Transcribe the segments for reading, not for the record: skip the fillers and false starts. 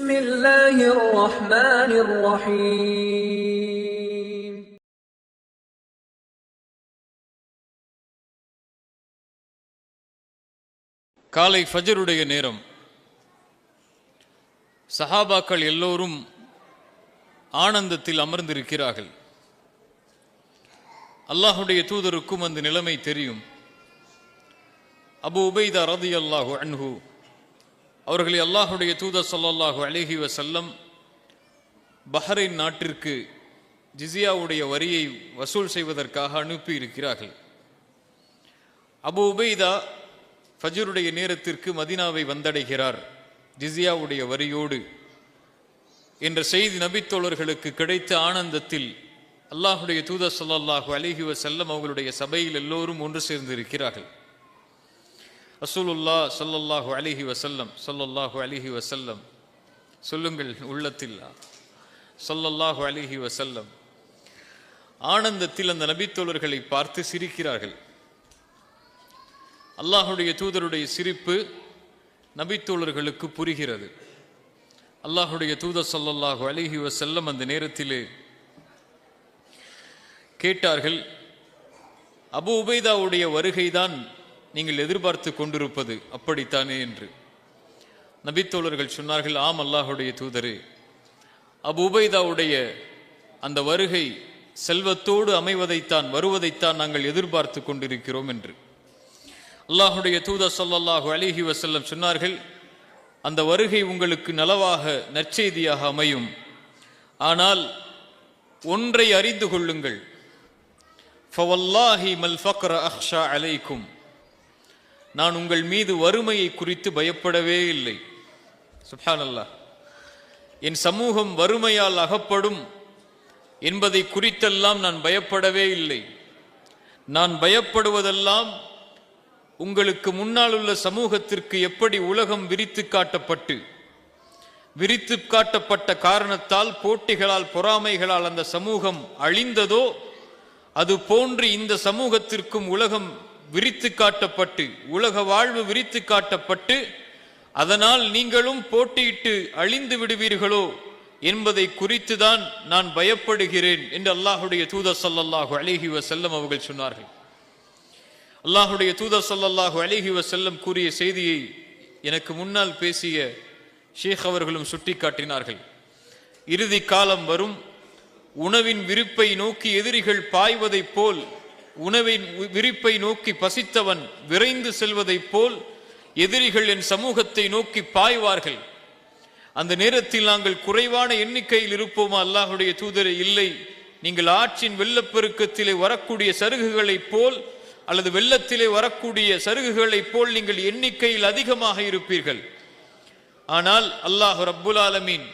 بسم الله الرحمن الرحيم காலை ஃபஜ்ருடைய நேரம். சஹாபாக்கள் எல்லோரும் ஆனந்தத்தில் அமர்ந்திருக்கிறார்கள். அல்லாஹுடைய தூதருக்கும் அந்த நிலைமை தெரியும். அபு உபைதா ரலியல்லாஹு அன்ஹு அவர்களை அல்லாஹுடைய தூதர் ஸல்லல்லாஹு அலைஹி வஸல்லம் பஹ்ரைன் நாட்டிற்கு ஜிஸியாவுடைய வரியை வசூல் செய்வதற்காக அனுப்பி இருக்கிறார்கள். அபு உபைதா ஃபஜ்ருடைய நேரத்திற்கு மதீனாவை வந்தடைகிறார் ஜிஸியாவுடைய வரியோடு என்ற செய்தி நபித்தோழர்களுக்கு கிடைத்த ஆனந்தத்தில் அல்லாஹுடைய தூதர் ஸல்லல்லாஹு அலைஹி வஸல்லம் அவர்களுடைய சபையில் எல்லோரும் ஒன்று சேர்ந்திருக்கிறார்கள். ரசூலுல்லாஹ் ஸல்லல்லாஹு அலைஹி வஸல்லம் சொல்லுங்கள் உள்ளத்தில் ஸல்லல்லாஹு அலைஹி வஸல்லம் ஆனந்தத்தில் அந்த நபித்தோழர்களை பார்த்து சிரிக்கிறார்கள். அல்லாஹுடைய தூதருடைய சிரிப்பு நபித்தோழர்களுக்கு புரிகிறது. அல்லாஹுடைய தூதர் ஸல்லல்லாஹு அலைஹி வஸல்லம் அந்த நேரத்திலே கேட்டார்கள், அபு உபைதாவுடைய வருகைதான் நீங்கள் எதிர்பார்த்து கொண்டிருப்பது அப்படித்தானே என்று. நபித்தோழர்கள் சொன்னார்கள், ஆம் அல்லாஹுடைய தூதரே, அபு உபைதாவுடைய அந்த வருகை செல்வத்தோடு அமைவதைத்தான் வருவதைத்தான் நாங்கள் எதிர்பார்த்து கொண்டிருக்கிறோம் என்று. அல்லாஹுடைய தூதர் ஸல்லல்லாஹு அலைஹி வஸல்லம் சொன்னார்கள், அந்த வருகை உங்களுக்கு நலவாக நற்செய்தியாக அமையும். ஆனால் ஒன்றை அறிந்து கொள்ளுங்கள், ஃபவல்லாஹி மல் ஃபக்ர அக்ஷா அலைக்கும், நான் உங்கள் மீது வறுமையை குறித்து பயப்படவே இல்லை. சுப்ஹானல்லாஹ், என் சமூகம் வறுமையால் அகப்படும் என்பதை குறித்தெல்லாம் நான் பயப்படவே இல்லை. நான் பயப்படுவதெல்லாம் உங்களுக்கு முன்னால் உள்ள சமூகத்திற்கு எப்படி உலகம் விரித்து காட்டப்பட்ட காரணத்தால் போட்டிகளால் பொறாமைகளால் அந்த சமூகம் அழிந்ததோ அது போன்று இந்த சமூகத்திற்கும் உலகம் விரித்து காட்டப்பட்டு உலக வாழ்வு விரித்து காட்டப்பட்டு அதனால் நீங்களும் போட்டியிட்டு அழிந்து விடுவீர்களோ என்பதை குறித்துதான் நான் பயப்படுகிறேன் என்று அல்லாஹுடைய தூதர் ஸல்லல்லாஹு அலைஹி வஸல்லம் அவர்கள் சொன்னார்கள். அல்லாஹுடைய தூதர் ஸல்லல்லாஹு அலைஹி வஸல்லம் கூறிய செய்தியை எனக்கு முன்னால் பேசிய ஷேக் அவர்களும் சுட்டி காட்டினார்கள். இறுதி காலம் வரும், உணவின் விருப்பை நோக்கி எதிரிகள் பாய்வதைப் போல், உணவின் விருப்பை நோக்கி பசித்தவன் விரைந்து செல்வதைப் போல் எதிரிகள் என் சமூகத்தை நோக்கி பாய்வார்கள். அந்த நேரத்தில் நாங்கள் குறைவான எண்ணிக்கையில் இருப்போமா? அல்லாஹுடைய தூதரே, இல்லை, நீங்கள் ஆற்றின் வெள்ளப்பெருக்கத்திலே வரக்கூடிய சருகுகளைப் போல் அல்லது வெள்ளத்திலே வரக்கூடிய சருகுகளைப் போல் நீங்கள் எண்ணிக்கையில் அதிகமாக இருப்பீர்கள். ஆனால் அல்லாஹ் ரப்புல் ஆலமீன்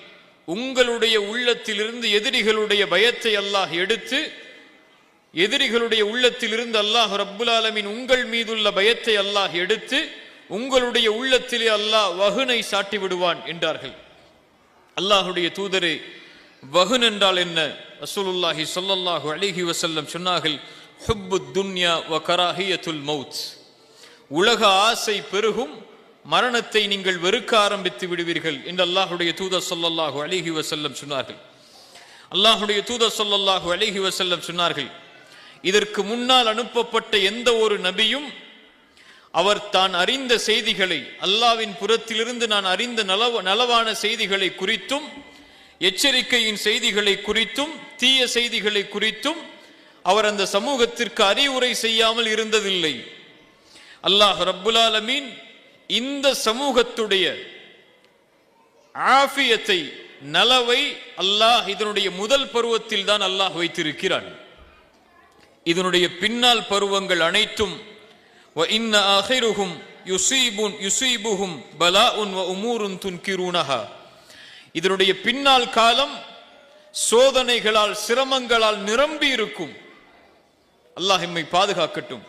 உங்களுடைய உள்ளத்திலிருந்து எதிரிகளுடைய பயத்தை அல்லாஹ் எடுத்து, எதிரிகளுடைய உள்ளத்திலிருந்து அல்லாஹ் ரப்புல் ஆலமீன் உங்கள் மீதுள்ள பயத்தை அல்லாஹ் எடுத்து உங்களுடைய உள்ளத்திலே அல்லாஹ் வஹுனை சாட்டி விடுவான் என்றார்கள். அல்லாஹுடைய தூதரே, வஹுன் என்றால் என்ன? ரசூலுல்லாஹி ஸல்லல்லாஹு அலைஹி வஸல்லம் சொன்னார்கள், ஹுப்புத் துன்யா வ கராஹியத்துல் மௌத், உலக ஆசை பெருகும், மரணத்தை நீங்கள் வெறுக்க ஆரம்பித்து விடுவீர்கள் என்று அல்லாஹுடைய தூதர் ஸல்லல்லாஹு அலைஹி வஸல்லம் சொன்னார்கள். அல்லாஹுடைய தூதர் ஸல்லல்லாஹு அலைஹி வஸல்லம் சொன்னார்கள், இதற்கு முன்னால் அனுப்பப்பட்ட எந்த ஒரு நபியும் அவர் தான் அறிந்த செய்திகளை, அல்லாஹ்வின் புறத்திலிருந்து நான் அறிந்த நலவான செய்திகளை குறித்தும் எச்சரிக்கையின் செய்திகளை குறித்தும் தீய செய்திகளை குறித்தும் அவர் அந்த சமூகத்திற்கு அறிவுரை செய்யாமல் இருந்ததில்லை. அல்லாஹ் ரப்புல் ஆலமீன் இந்த சமூகத்துடைய ஆஃபியத்தை, நலவை அல்லாஹ் இதனுடைய முதல் பருவத்தில் தான் அல்லாஹ் வைத்திருக்கிறான். இதனுடைய பின்னால் பருவங்கள் அனைத்தும் வ இன்ன ஆகிருஹும் யுஸீபுஹும் பலாஉன் வ உமூருன் துன்கிரூனஹா, இதனுடைய பின்னால் காலம் சோதனைகளால் சிரமங்களால் நிரம்பி இருக்கும். அல்லாஹ் எம்மை பாதுகாக்கட்டும்.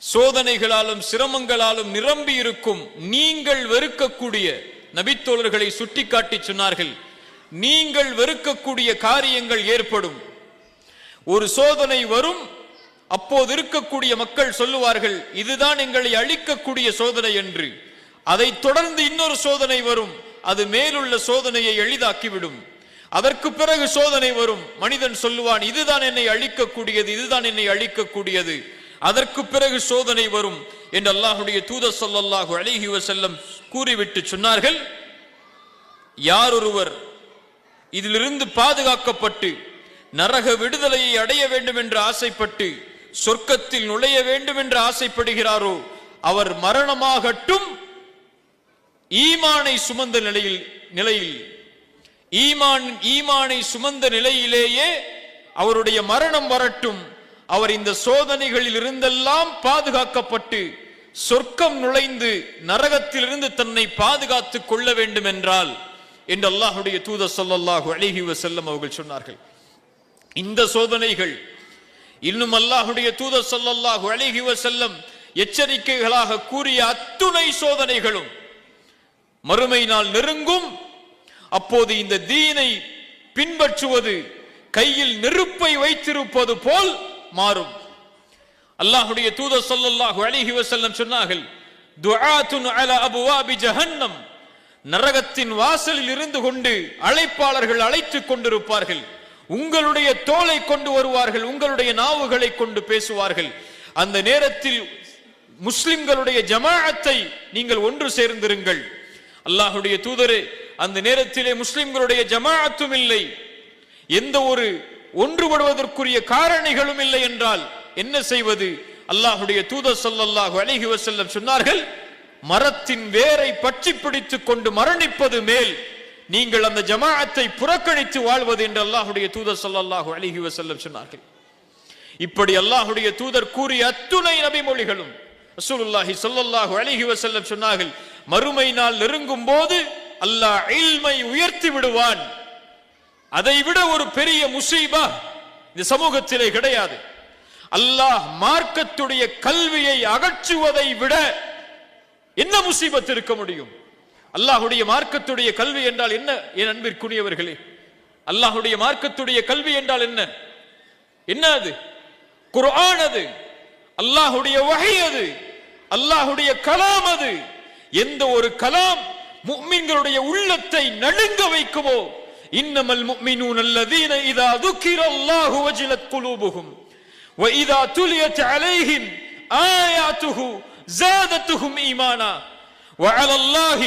சோதனைகளாலும் சிரமங்களாலும் நிரம்பி இருக்கும். நீங்கள் வெறுக்கக்கூடிய, நபித்தோழர்களை சுட்டிக்காட்டி சொன்னார்கள், நீங்கள் வெறுக்கக்கூடிய காரியங்கள் ஏற்படும். ஒரு சோதனை வரும், அப்போது இருக்கக்கூடிய மக்கள் சொல்லுவார்கள், இதுதான் எங்களை அழிக்கக்கூடிய சோதனை என்று. அதை தொடர்ந்து இன்னொரு சோதனை வரும், அது மேலுள்ள சோதனையை எளிதாக்கிவிடும். அதற்கு பிறகு சோதனை வரும். மனிதன் சொல்லுவான், இதுதான் என்னை அழிக்கக்கூடியது, இதுதான் என்னை அழிக்கக்கூடியது. அதற்கு பிறகு சோதனை வரும் என்று அல்லாஹ்வுடைய தூதர் ஸல்லல்லாஹு அலைஹி வஸல்லம் கூறிவிட்டு சொன்னார்கள், யார் ஒருவர் இதிலிருந்து பாதுகாக்கப்பட்டு நரக விடுதலையை அடைய வேண்டும் என்று ஆசைப்பட்டு சொர்க்கத்தில் நுழைய வேண்டும் என்று ஆசைப்படுகிறாரோ அவர் மரணமாகட்டும் ஈமானை சுமந்த நிலையில் ஈமானை சுமந்த நிலையிலேயே அவருடைய மரணம் வரட்டும். அவர் இந்த சோதனைகளில் இருந்தெல்லாம் பாதுகாக்கப்பட்டு சொர்க்கம் நுழைந்து நரகத்திலிருந்து தன்னை பாதுகாத்துக் கொள்ள வேண்டும் என்றால் என்று அல்லாஹ்வுடைய தூதர் ஸல்லல்லாஹு அலைஹி வஸல்லம் அவர்கள் சொன்னார்கள். இந்த சோதனைகள் இன்னும் அல்லாஹ்வுடைய தூதர் ஸல்லல்லாஹு அலைஹி வஸல்லம் எச்சரிக்கைகளாக கூறிய அத்துணை சோதனைகளும் மறுமை நாள் நெருங்கும். அப்போது இந்த தீனை பின்பற்றுவது கையில் நெருப்பை வைத்திருப்பது போல் மாறும். அல்லாஹ்வுடைய தூதர் ஸல்லல்லாஹு அலைஹி வஸல்லம் சொன்னார்கள், துஆத்துன் அலா அபுவாபி ஜஹன்னம், நரகத்தின் வாசலில் இருந்து கொண்டு அழைப்பாளர்கள் அழைத்துக் கொண்டிருப்பார்கள். உங்களுடைய தோலை கொண்டு வருவார்கள், உங்களுடைய நாவுகளை கொண்டு பேசுவார்கள். அந்த நேரத்தில் முஸ்லிம்களுடைய ஜமாஅத்தை நீங்கள் ஒன்று சேர்ந்திருங்கள். அல்லாஹ்வுடைய தூதரே, அந்த நேரத்திலே முஸ்லிம்களுடைய ஜமாஅத்தும் இல்லை, எந்த ஒரு ஒன்றுபடுவதற்குரிய காரணிகளும் இல்லை என்றால் என்ன செய்வது? அல்லாஹ்வுடைய தூதர் ஸல்லல்லாஹு அலைஹி வஸல்லம் சொன்னார்கள், மரத்தின் வேரை பற்றி பிடித்துக் கொண்டு மரணிப்பது மேல் நீங்கள் அந்த ஜமாஅத்தை புறக்கணித்து வாழ்வது என்று அல்லாஹ்வுடைய தூதர் ஸல்லல்லாஹு அலைஹி வஸல்லம் சொன்னார்கள். இப்படி அல்லாஹ்வுடைய தூதர் கூறிய அத்துணை நபிமொழிகளும் ரசூலுல்லாஹி ஸல்லல்லாஹு அலைஹி வஸல்லம் சொன்னார்கள், மறுமை நாள் நெருங்கும் போது அல்லாஹ் இல்மை உயர்த்தி விடுவான். அதைவிட ஒரு பெரிய முசீபா இந்த சமூகத்திலே கிடையாது. அல்லாஹ் மார்க்கத்துடைய கல்வியை அகற்றுவதை விட என்ன முசீபத் இருக்க முடியும்? அல்லாஹ்வுடைய மார்க்கத்துடைய கல்வி என்றால் என்ன? என் அன்பிற்குரியவர்களே, அல்லாஹ்வுடைய மார்க்கத்துடைய கல்வி என்றால் என்ன? என்ன அது? குர்ஆன் அது, அல்லாஹ்வுடைய வஹி அது, அல்லாஹ்வுடைய கலாம் அது. எந்த ஒரு கலாம் முஃமின்களுடைய உள்ளத்தை நடுங்க வைக்குமோ, இன்னமல் முஃமினூன அல்லதீன இதா ذுகிரல்லாஹு வஜிலத் குலூபுஹும் வ இதா துலியத் அலைஹிம் ஆயாத்துஹு زادتهم ஈமானா وعلى الله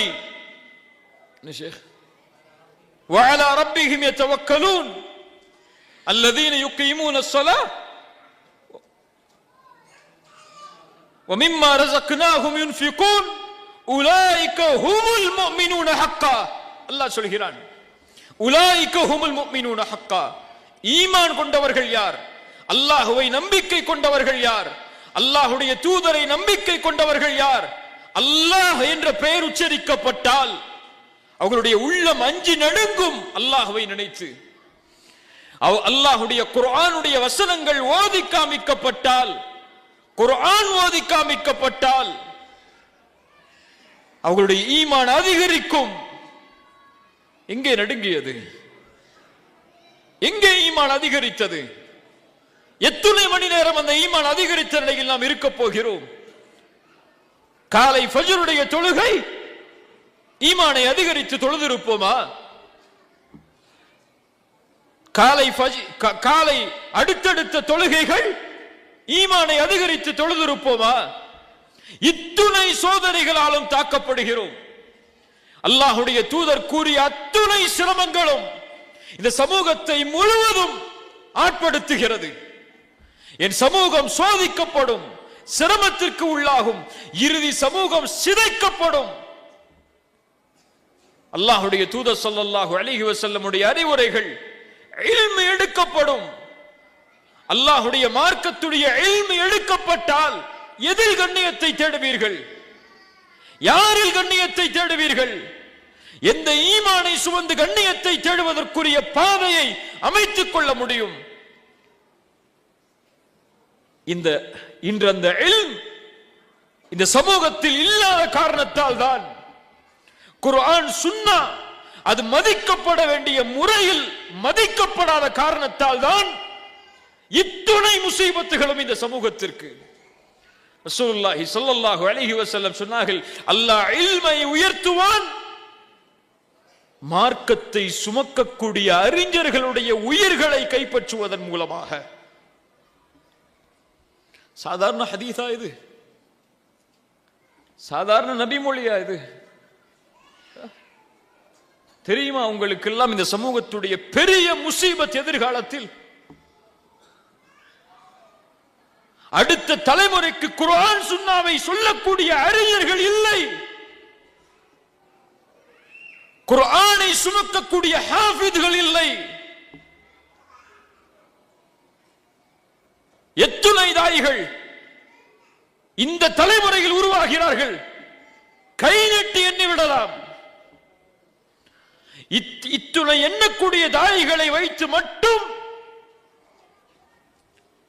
وعلى ربهم يتوكلون الذين يقيمون الصلاة ومما رزقناهم ينفقون أولئك هم المؤمنون حقا. அல்லாஹ் சொல்கிறான், உலாயிக ஹுமுல் முஃமினூன ஹக்கா. ஈமான் கொண்டவர்கள் யார்? அல்லாஹ்வை நம்பிக்கை கொண்டவர்கள் யார்? அல்லாஹ்வுடைய தூதரை நம்பிக்கை கொண்டவர்கள் யார்? அல்லாஹ் என்ற பெயர் உச்சரிக்கப்பட்டால் அவர்களுடைய உள்ளம் அஞ்சி நடுங்கும். அல்லாஹ்வை நினைத்து அல்லாஹ்வுடைய குர்ஆனுடைய வசனங்கள் ஓதி காமிக்கப்பட்டால், குர்ஆன் ஓதி காமிக்கப்பட்டால் அவர்களுடைய ஈமான் அதிகரிக்கும். எங்கே நடுங்கியது? எங்கே ஈமான் அதிகரித்தது? எத்தனை மணி நேரம் அந்த ஈமான் அதிகரித்த நிலையில் நாம் இருக்க போகிறோம்? காலை ஃபஜ்ருடைய தொழுகை ஈமானை அதிகரித்து தொழுதிருப்போமா? காலை அடுத்தடுத்த தொழுகைகள் ஈமானை அதிகரித்து தொழுதிருப்போமா? இத்துணை சோதனைகளாலும் தாக்கப்படுகிறோம். அல்லாஹ்வுடைய தூதர் கூறிய அத்துணை சிரமங்களும் இந்த சமூகத்தை முழுவதும் ஆட்படுத்துகிறது. என் சமூகம் சோதிக்கப்படும், சிரமத்திற்கு உள்ளாகும், இறுதி சமூகம் சிதைக்கப்படும். அல்லாஹ்வுடைய தூதர் ஸல்லல்லாஹு அலைஹி வஸல்லமுடைய அறிவுரைகள் இல்மு எடுக்கப்படும். அல்லாஹ்வுடைய மார்க்கத்துடைய இல்மு எடுக்கப்பட்டால் எதில் கண்ணியத்தை தேடுவீர்கள்? யாரில் கண்ணியத்தை தேடுவீர்கள்? எந்த ஈமானை சுமந்து கண்ணியத்தை தேடுவதற்குரிய பாதையை அமைத்துக் கொள்ள முடியும்? இன்று அந்த இல்ம் இந்த சமூகத்தில் இல்லாத காரணத்தால் தான் குர்ஆன் சுன்னா அது மதிக்கப்பட வேண்டிய முறையில் மதிக்கப்படாத காரணத்தால் தான் இத்துணை முசீபத்துகளும் இந்த சமூகத்திற்கு. ரசூலுல்லாஹி ஸல்லல்லாஹு அலைஹி வஸல்லம் சொன்னார்கள், அல்லாஹ் இல்மை உயர்த்துவான், மார்க்கத்தை சுமக்கக்கூடிய அறிஞர்களுடைய உயிர்களை கைப்பற்றுவதன் மூலமாக. சாதாரண ஹதீஸா இது? சாதாரண நபி மொழியா இது? தெரியுமா உங்களுக்கு எல்லாம் இந்த சமூகத்துடைய பெரிய முசீபத் எதிர்காலத்தில் அடுத்த தலைமுறைக்கு குர்ஆன் சுன்னாவை சொல்லக்கூடிய அறிஞர்கள் இல்லை. குர்ஆனை சுமக்கக்கூடிய ஹாஃபிதுகள் இல்லை. எத்துணை தாயிகள் இந்த தலைமுறையில் உருவாகிறார்கள். கை நீட்டி எண்ணி விடலாம். இத்துணை எண்ணக்கூடிய தாயிகளை வைத்து மட்டும்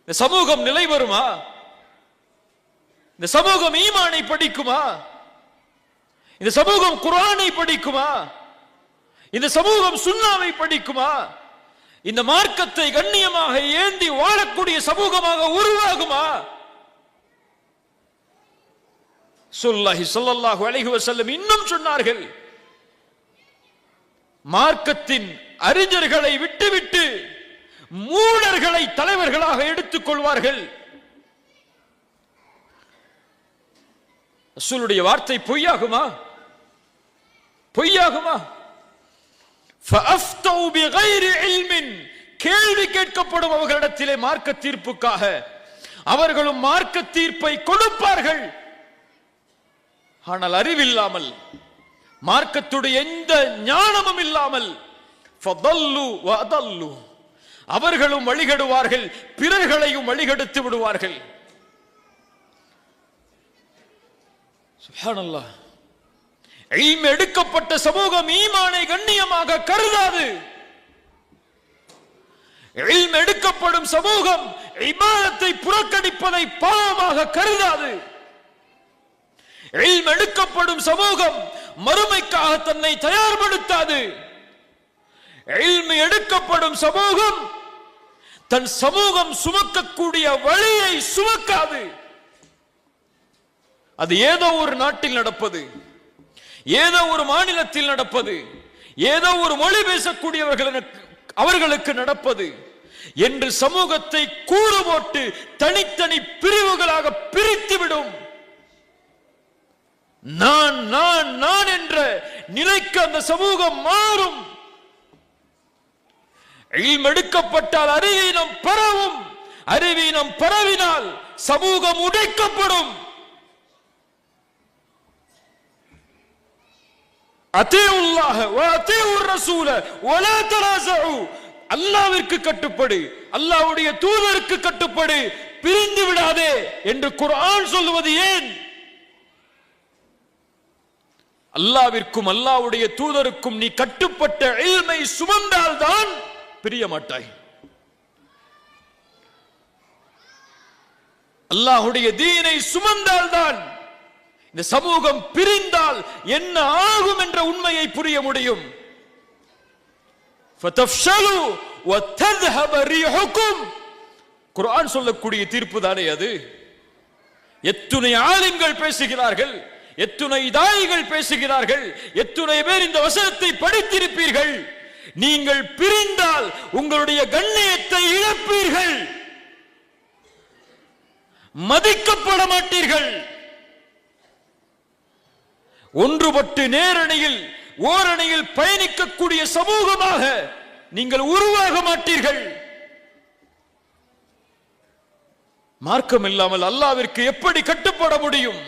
இந்த சமூகம் நிலை வருமா? இந்த சமூகம் ஈமானை படிக்குமா? இந்த சமூகம் குர்ஆனை படிக்குமா? இந்த சமூகம் சுன்னாவை படிக்குமா? இந்த மார்க்கத்தை கண்ணியமாக ஏந்தி வாழக்கூடிய சமூகமாக உருவாகுமா? ஸல்லல்லாஹு அலைஹி வஸல்லம் இன்னும் சொன்னார்கள், மார்க்கத்தின் அறிஞர்களை விட்டுவிட்டு மூடர்களை தலைவர்களாக எடுத்துக் கொள்வார்கள். ரசூலுடைய வார்த்தை பொய்யாகுமா? பொய்யாகுமா? ஃபஅஃப்தௌ பிகைரி இல்மின், கேள்வி கேட்கப்படும் அவர்களிடத்திலே மார்க்க தீர்ப்புக்காக. அவர்களும் மார்க்க தீர்ப்பை கொடுப்பார்கள். ஆனால் அறிவில்லாமல், மார்க்கத்துடைய எந்த ஞானமும் இல்லாமல் ஃபதல்லு வஅதல்லு, அவர்களும் வழிகெடுவார்கள், பிறர்களையும் வழிகெடுத்து விடுவார்கள். சுப்ஹானல்லாஹ். இல்ம் எடுக்கப்பட்ட சமூகம் ஈமானை கண்ணியமாக கருதாது. இல்ம் எடுக்கப்படும் சமூகம் இபாதத்தை புறக்கணிப்பதை பாவமாக கருதாது. இல்ம் எடுக்கப்படும் சமூகம் மறுமைக்காக தன்னை தயார்படுத்தாது. இல்ம் எடுக்கப்படும் சமூகம் தன் சமூகம் சுமக்கக்கூடிய வழியை சுமக்காது. அது ஏதோ ஒரு நாட்டில் நடப்பது, ஏதோ ஒரு மாநிலத்தில் நடப்பது, ஏதோ ஒரு மொழி பேசக்கூடியவர்களுக்கு நடப்பது என்று சமூகத்தை கூறு போட்டு தனித்தனி பிரிவுகளாக பிரித்துவிடும். நான் நான் நான் என்ற நிலைக்கு அந்த சமூகம் மாறும். இல்ம் எடுக்கப்பட்டால் அறிவீனம் பரவும். அறிவீனம் பரவினால் சமூகம் உடைக்கப்படும். அத்தீஉல்லாஹ வ அத்தீஉர் ரசூல வலா தராஸு, அல்லாஹ்விற்கு கட்டுப்படு, அல்லாஹ்வுடைய தூதருக்கு கட்டுப்படு, பிரிந்து விடாதே என்று குர்ஆன் சொல்வது ஏன்? அல்லாஹ்விற்கும் அல்லாஹ்வுடைய தூதருக்கும் நீ கட்டுப்பட்ட இல்மை சுமந்தால்தான் பிரிய மாட்டாய். அல்லாஹ்வுடைய தீனை சுமந்தால்தான். இந்த சமூகம் பிரிந்தால் என்ன ஆகும் என்ற உண்மையை புரிய முடியும். ஃபதஃப்ஷலு வதذهب ரீஹுக்கும், குர்ஆன் சொல்லக்கூடிய தீர்ப்பு தானே அது. எத்துணை ஆலிம்கள் பேசுகிறார்கள், எத்துணை தாயிகள் பேசுகிறார்கள், எத்துணை பேர் இந்த வசனத்தை படித்திருப்பீர்கள். நீங்கள் பிரிந்தால் உங்களுடைய கண்ணியத்தை இழப்பீர்கள், மதிக்கப்பட மாட்டீர்கள். ஒன்றுபட்டு நேரணியில் ஓரணியில் பயணிக்கக்கூடிய சமூகமாக நீங்கள் உருவாக மாட்டீர்கள். மார்க்கம் இல்லாமல் அல்லாஹ்விற்கு எப்படி கட்டுப்பட முடியும்?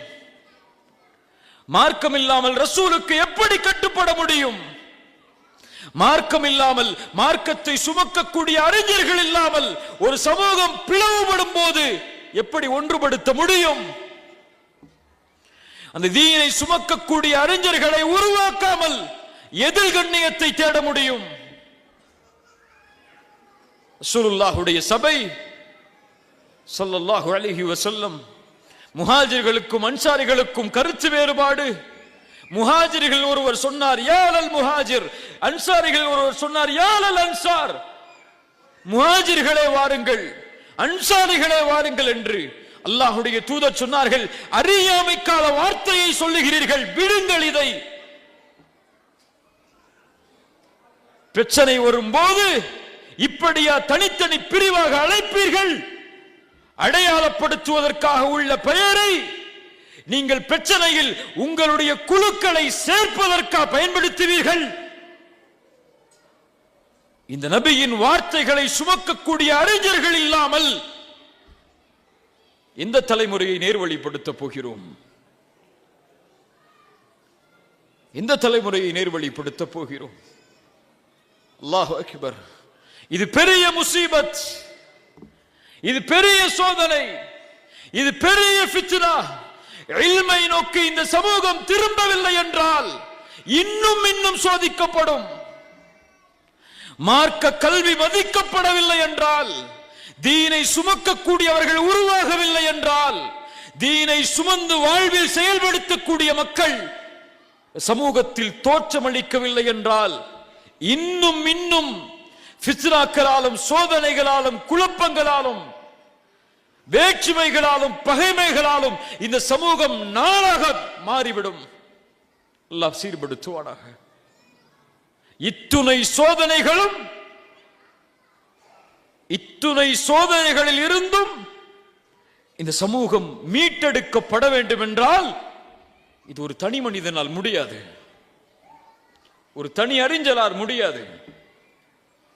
மார்க்கம் இல்லாமல் ரசூலுக்கு எப்படி கட்டுப்பட முடியும்? மார்க்கம் இல்லாமல், மார்க்கத்தை சுமக்கக்கூடிய அறிஞர்கள் இல்லாமல் ஒரு சமூகம் பிளவுபடும் போது எப்படி ஒன்றுபடுத்த முடியும்? அந்த தீனை சுமக்கக்கூடிய அறிஞர்களை உருவாக்காமல் எதில் கண்ணியத்தை தேட முடியும்? ரசூலுல்லாஹுடைய சபை ஸல்லல்லாஹு அலைஹி வஸல்லம், முஹாஜிர்களுக்கும் அன்சாரிகளுக்கும் கருத்து வேறுபாடு. முஹாஜிர்கள் ஒருவர் சொன்னார் யாலல் முஹாஜிர், அன்சாரிகள் ஒருவர் சொன்னார் யாலல் அன்சார். முஹாஜிர்களே வாருங்கள், அன்சாரிகளே வாருங்கள் என்று அல்லாஹ்வுடைய தூதர் சொன்னார்கள். அறியாமைக்கால வார்த்தையை சொல்லுகிறீர்கள், விடுங்கள் இதை. பிரச்சனை வரும்போது இப்படியா தனித்தனி பிரிவாக அழைப்பீர்கள்? அடையாளப்படுத்துவதற்காக உள்ள பெயரை நீங்கள் பிரச்சனையில் உங்களுடைய குழுக்களை சேர்ப்பதற்காக பயன்படுத்துவீர்கள். இந்த நபியின் வார்த்தைகளை சுமக்கக்கூடிய அறிஞர்கள் இல்லாமல் இந்த தலைமுறையை நேர்வழிப்படுத்த போகிறோம். இந்த தலைமுறையை நேர்வழிப்படுத்த போகிறோம். அல்லாஹு அக்பர். இது பெரிய முசீபத், இது பெரிய சோதனை, இது பெரிய ஃபித்னா. இல்மை நோக்கி இந்த சமூகம் திரும்பவில்லை என்றால் இன்னும் சோதிக்கப்படும். மார்க்க கல்வி மதிக்கப்படவில்லை என்றால், தீனை சுமக்கக்கூடியவர்கள் உருவாகவில்லை என்றால், தீனை சுமந்து வாழ்வில் செயல்படுத்தக்கூடிய மக்கள் சமூகத்தில் தோற்றமளிக்கவில்லை என்றால் இன்னும் ஃபித்னாக்களாலும் சோதனைகளாலும் குழப்பங்களாலும் வேற்றுமைகளாலும் பகைமைகளாலும் இந்த சமூகம் நாளாக மாறிவிடும். அல்லாஹ் சீர்படுத்துவானாக. இத்துணை சோதனைகளில் இருந்தும் இந்த சமூகம் மீட்டெடுக்கப்பட வேண்டும் என்றால் இது ஒரு தனி மனிதனால் முடியாது, ஒரு தனி அறிஞரால் முடியாது,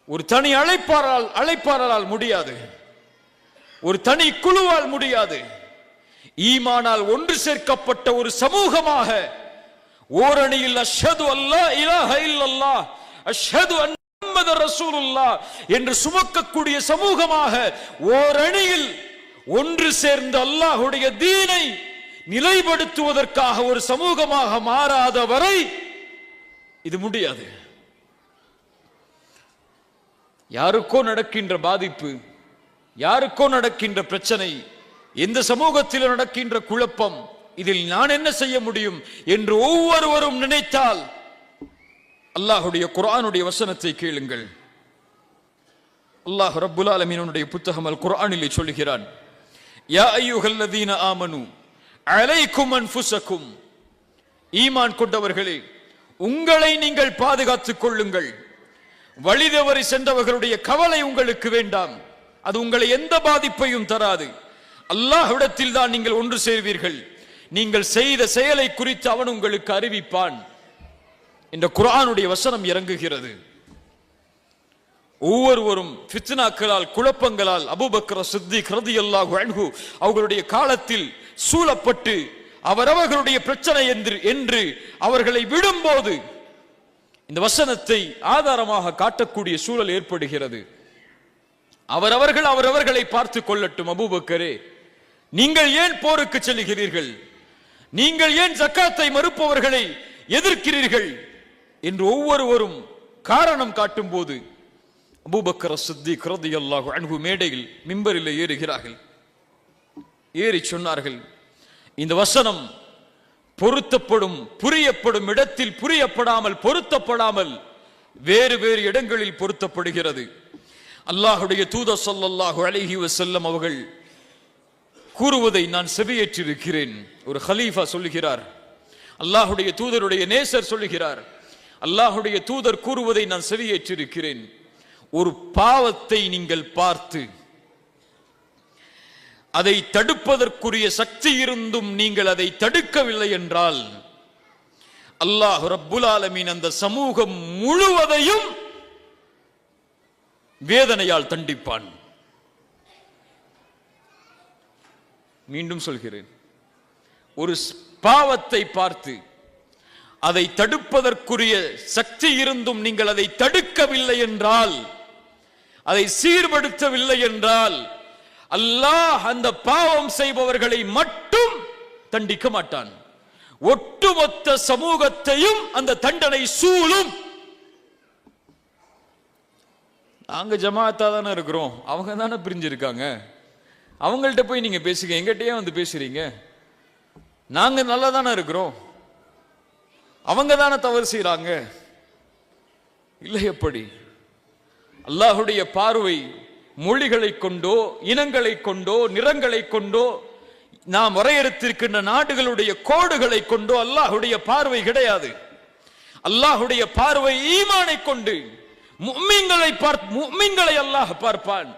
ஒரு தனி அழைப்பாளரால் முடியாது, ஒரு தனி குழுவால் முடியாது. ஈமானால் ஒன்று சேர்க்கப்பட்ட ஒரு சமூகமாக ஓரணியில் அஷ்ஹது அல்லா இலாஹ இல்லல்லாஹ் அஷ்ஹது அன்ன முஹம்மதர் ரசூலுல்லாஹ் என்று சுமக்கக்கூடிய சமூகமாக ஓரணியில் ஒன்று சேர்ந்த அல்லாஹ்வுடைய தீனை நிலைப்படுத்துவதற்காக ஒரு சமூகமாக மாறாத வரை இது முடியாது. யாருக்கோ நடக்கின்ற பாதிப்பு, யாருக்கோ நடக்கின்ற பிரச்சனை, எந்த சமூகத்தில் நடக்கின்ற குழப்பம், இதில் நான் என்ன செய்ய முடியும் என்று ஒவ்வொருவரும் நினைத்தால் அல்லாஹ்வுடைய குர்ஆனுடைய வசனத்தை கேளுங்கள். அல்லாஹ் ரப்புல் ஆலமீனுடைய புத்தகம் அல் குர்ஆனிலே சொல்கிறான், யா அய்யுஹல்லதீன ஆமனு அலைக்கும் அன்ஃபுஸக்கும், ஈமான் கொண்டவர்களே உங்களை நீங்கள் பாதுகாத்துக் கொள்ளுங்கள். வழிதவறி சென்றவர்களுடைய கவலை உங்களுக்கு வேண்டாம், அது உங்களை எந்த பாதிப்பையும் தராது. அல்லாஹ்விடத்தில் தான் நீங்கள் ஒன்று சேர்வீர்கள். நீங்கள் செய்த செயலை குறித்து அவன் உங்களுக்கு அறிவிப்பான். இந்த குர்ஆனுடைய வசனம் இறங்குகிறது. ஒவ்வொருவரும் ஃபித்னாக்களால் குழப்பங்களால் அபூபக்கர் சித்திக் ரலியல்லாஹு அன்ஹு அவர்களுடைய காலத்தில் சூழப்பட்டு அவரவர்களுடைய பிரச்சனை என்று அவர்களை விடும்போது இந்த வசனத்தை ஆதாரமாக காட்டக்கூடிய சூழல் ஏற்படுகிறது. அவரவர்களை பார்த்துக் கொள்ளட்டும். அபூபக்கரே, நீங்கள் ஏன் போருக்கு செல்கிறீர்கள்? நீங்கள் ஏன் ஜக்காத்தை மறுப்பவர்களை எதிர்க்கிறீர்கள் என்று ஒவ்வொருவரும் காரணம் காட்டும் போது அபூபக்கர் சித்திக் ரலியல்லாஹு அன்ஹு மேடையில் மிம்பரில் ஏறுகிறார்கள். ஏறி சொன்னார்கள், இந்த வசனம் பொருத்தப்படும் புரியப்படும் இடத்தில் புரியப்படாமல் பொருத்தப்படாமல் வேறு வேறு இடங்களில் பொருத்தப்படுகிறது. அல்லாஹ்வுடைய தூதர் ஸல்லல்லாஹு அலைஹி வஸல்லம் அவர்கள் கூறுவதை நான் செவியேற்றிருக்கிறேன். ஒரு கலீஃபா சொல்லுகிறார், அல்லாஹ்வுடைய தூதருடைய நேசர் சொல்லுகிறார், அல்லாஹ்வுடைய தூதர் கூறுவதை நான் செவியேற்றிருக்கிறேன். ஒரு பாவத்தை நீங்கள் பார்த்து அதை தடுப்பதற்குரிய சக்தி இருந்தும் நீங்கள் அதை தடுக்கவில்லை என்றால் அல்லாஹ் ரப்புல் ஆலமீன் அந்த சமூகம் முழுவதையும் வேதனையால் தண்டிப்பான். மீண்டும் சொல்கிறேன், ஒரு பாவத்தை பார்த்து அதை தடுப்பதற்குரிய சக்தி இருந்தும் நீங்கள் அதை தடுக்கவில்லை என்றால், அதை சீர்படுத்தவில்லை என்றால் அல்லாஹ் அந்த பாவம் செய்பவர்களை மட்டும் தண்டிக்க மாட்டான், ஒட்டுமொத்த சமூகத்தையும் அந்த தண்டனை சூழும். நாங்க ஜமாத்தா தானே இருக்கிறோம், அவங்க தானே பிரிஞ்சிருக்காங்க, அவங்கள்ட்ட போய் நீங்க பேசுங்க, எங்கிட்டயே வந்து பேசுறீங்க. நாங்க நல்லா தானே இருக்கிறோம், அவங்க தானே தவறு செய்யறாங்க. இல்லை, எப்படி? அல்லாஹ்வுடைய பார்வை மொழிகளை கொண்டோ இனங்களை கொண்டோ நிறங்களை கொண்டோ நாம் வரையறுத்திருக்கின்ற நாடுகளுடைய கோடுகளை கொண்டோ அல்லாஹ்வுடைய பார்வை கிடையாது. அல்லாஹ்வுடைய பார்வை ஈமானை கொண்டு முஃமின்களை அல்லாஹ் பார்ப்பான்.